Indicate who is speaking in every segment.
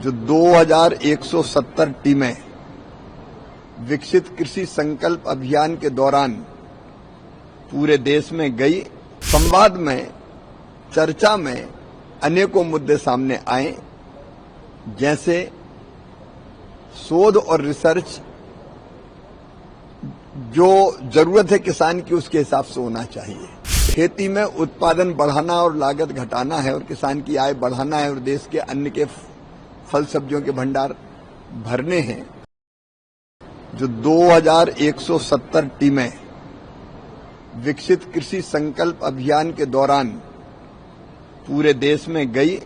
Speaker 1: जो 2170 टीमें विकसित कृषि संकल्प अभियान के दौरान पूरे देश में गई, संवाद में, चर्चा में अनेकों मुद्दे सामने आए, जैसे शोध और रिसर्च जो जरूरत है किसान की उसके हिसाब से होना चाहिए। खेती में उत्पादन बढ़ाना और लागत घटाना है और किसान की आय बढ़ाना है और देश के अन्न के फल सब्जियों के भंडार भरने हैं। जो 2170 टीमें विकसित कृषि संकल्प अभियान के दौरान पूरे देश में गई,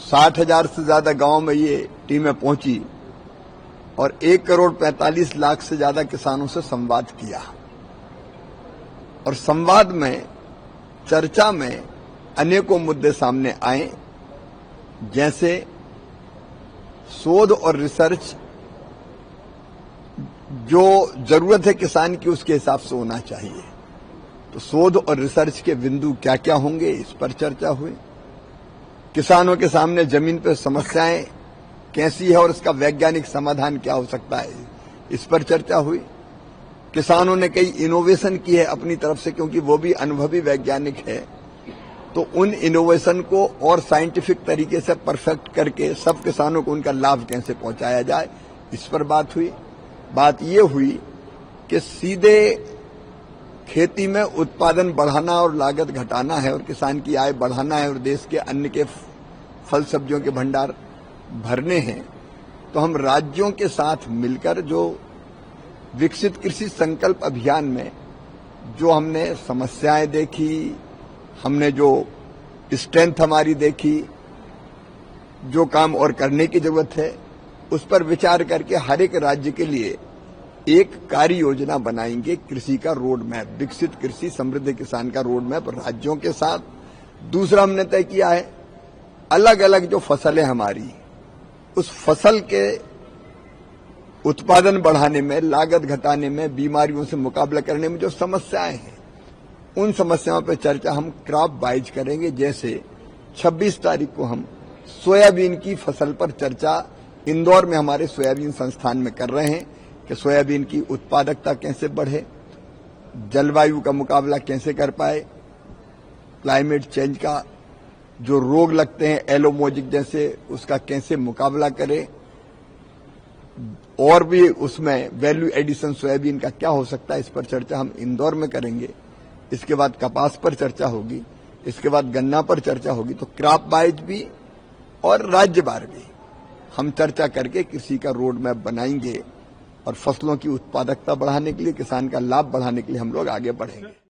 Speaker 1: 60,000 से ज्यादा गांव में ये टीमें पहुंची और 1,45,00,000 से ज्यादा किसानों से संवाद किया। और संवाद में, चर्चा में अनेकों मुद्दे सामने आए, जैसे शोध और रिसर्च जो जरूरत है किसान की उसके हिसाब से होना चाहिए। तो शोध और रिसर्च के बिंदु क्या क्या होंगे, इस पर चर्चा हुई। किसानों के सामने जमीन पर समस्याएं कैसी है और इसका वैज्ञानिक समाधान क्या हो सकता है, इस पर चर्चा हुई। किसानों ने कई इनोवेशन की है अपनी तरफ से, क्योंकि वो भी अनुभवी वैज्ञानिक है, तो उन इनोवेशन को और साइंटिफिक तरीके से परफेक्ट करके सब किसानों को उनका लाभ कैसे पहुंचाया जाए, इस पर बात हुई। बात ये हुई कि सीधे खेती में उत्पादन बढ़ाना और लागत घटाना है और किसान की आय बढ़ाना है और देश के अन्न के फल सब्जियों के भंडार भरने हैं। तो हम राज्यों के साथ मिलकर जो विकसित कृषि संकल्प अभियान में जो हमने समस्याएं देखी, हमने जो स्ट्रेंथ हमारी देखी, जो काम और करने की जरूरत है, उस पर विचार करके हर एक राज्य के लिए एक कार्य योजना बनाएंगे, कृषि का रोड मैप, विकसित कृषि समृद्ध किसान का रोड मैप राज्यों के साथ। दूसरा हमने तय किया है अलग अलग जो फसल है हमारी, उस फसल के उत्पादन बढ़ाने में, लागत घटाने में, बीमारियों से मुकाबला करने में जो समस्याएं हैं, उन समस्याओं पर चर्चा हम क्रॉप वाइज करेंगे। जैसे 26 तारीख को हम सोयाबीन की फसल पर चर्चा इंदौर में हमारे सोयाबीन संस्थान में कर रहे हैं कि सोयाबीन की उत्पादकता कैसे बढ़े, जलवायु का मुकाबला कैसे कर पाए, क्लाइमेट चेंज का जो रोग लगते हैं एलोमोजिक जैसे, उसका कैसे मुकाबला करें, और भी उसमें वैल्यू एडिशन सोयाबीन का क्या हो सकता है, इस पर चर्चा हम इंदौर में करेंगे। इसके बाद कपास पर चर्चा होगी, इसके बाद गन्ना पर चर्चा होगी। तो क्रॉप वाइज भी और राज्य वार भी हम चर्चा करके कृषि का रोड मैप बनाएंगे और फसलों की उत्पादकता बढ़ाने के लिए, किसान का लाभ बढ़ाने के लिए हम लोग आगे बढ़ेंगे।